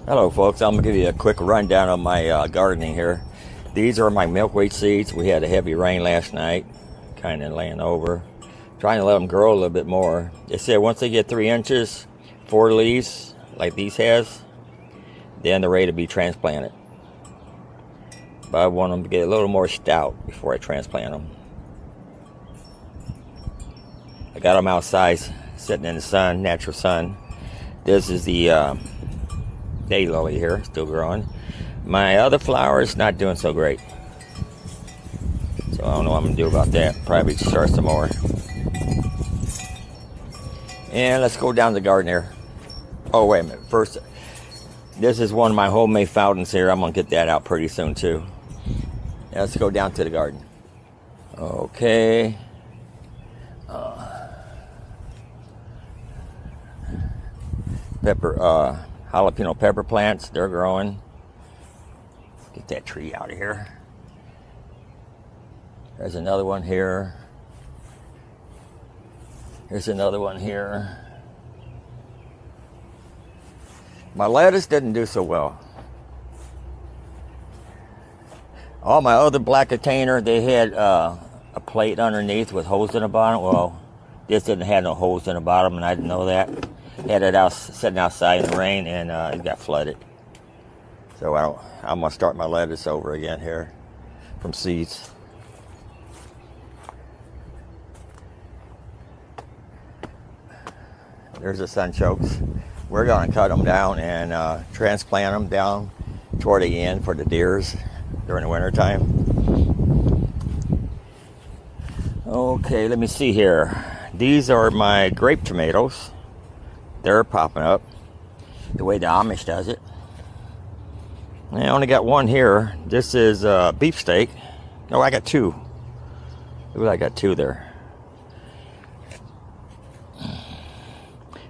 Hello folks, I'm going to give you a quick rundown of my gardening here. These are my milkweed seeds. We had a heavy rain last night, kind of laying over. Trying to let them grow a little bit more. They said once they get 3 inches, 4 leaves, like these has, then they're ready to be transplanted. But I want them to get a little more stout before I transplant them. I got them outside, sitting in the sun, natural sun. This is the daylily here, still growing. My other flowers not doing so great, so I don't know what I'm gonna do about that. Probably start some more. And let's go down the garden here. Oh wait a minute, first this is one of my homemade fountains here. I'm gonna get that out pretty soon too. Now let's go down to the garden. Okay, jalapeno pepper plants, they're growing. Get that tree out of here. There's another one here. Here's another one here. My lettuce didn't do so well. All my other black container, they had a plate underneath with holes in the bottom. Well, this didn't have no holes in the bottom, and I didn't know that. Had it out, sitting outside in the rain, and it got flooded. So I'm gonna start my lettuce over again here from seeds. There's the sunchokes. We're gonna cut them down and transplant them down toward the end for the deers during the winter time. Okay, let me see here. These are my grape tomatoes. They're popping up the way the Amish does it. I only got one here. This is beefsteak. No, I got 2. Look, I got 2 there.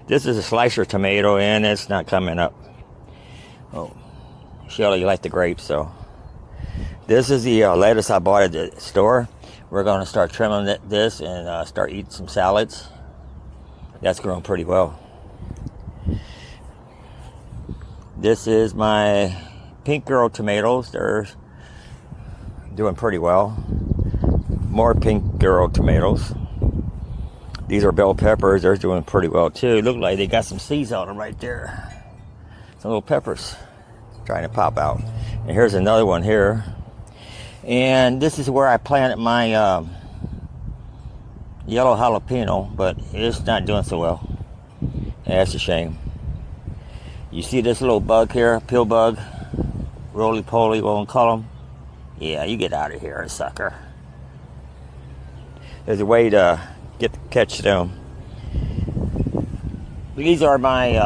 This is a slicer tomato, and it's not coming up. Oh, Shelly, you like the grapes, so. This is the lettuce I bought at the store. We're going to start trimming this and start eating some salads. That's growing pretty well. This is my pink girl tomatoes. They're doing pretty well. More pink girl tomatoes. These are bell peppers. They're doing pretty well too. Look like they got some seeds on them right there. Some little peppers trying to pop out. And here's another one here. And this is where I planted my yellow jalapeno, but it's not doing so well. Yeah, that's a shame. You see this little bug here, pill bug, roly-poly, what we'll call them? Yeah, you get out of here, sucker. There's a way to catch them. These are my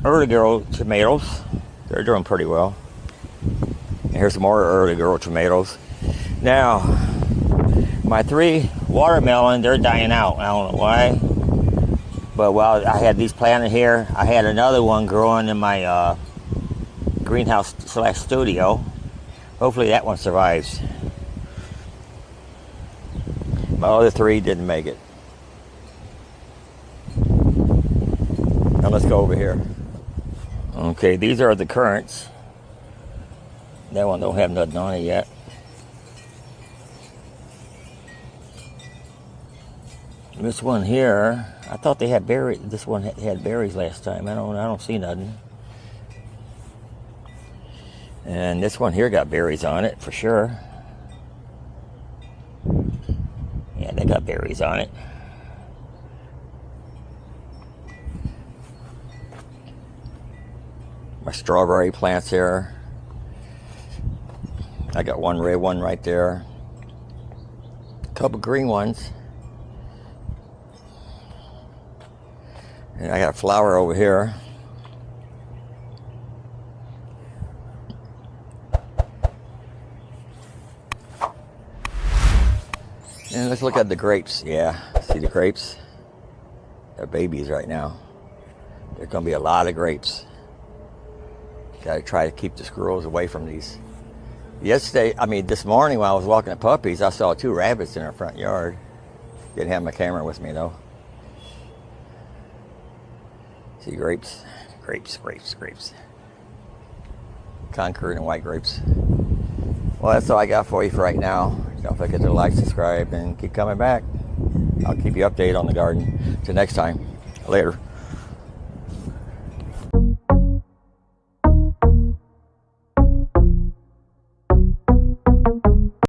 early girl tomatoes. They're doing pretty well. And here's some more early girl tomatoes. Now, my 3 watermelon, they're dying out. I don't know why. But while I had these planted here, I had another one growing in my greenhouse / studio. Hopefully that one survives. My other 3 didn't make it. Now let's go over here. Okay, these are the currants. That one don't have nothing on it yet. This one here, I thought they had berries. This one had berries last time. I don't see nothing. And this one here got berries on it for sure. Yeah, they got berries on it. My strawberry plants here. I got one red one right there. A couple green ones. And I got a flower over here. And let's look at the grapes. Yeah, see the grapes? They're babies right now. There's going to be a lot of grapes. Got to try to keep the squirrels away from these. This morning while I was walking the puppies, I saw 2 rabbits in our front yard. Didn't have my camera with me though. See grapes, grapes, grapes, grapes. Concord and white grapes. Well, that's all I got for you for right now. Don't forget to like, subscribe, and keep coming back. I'll keep you updated on the garden. Till next time. Later.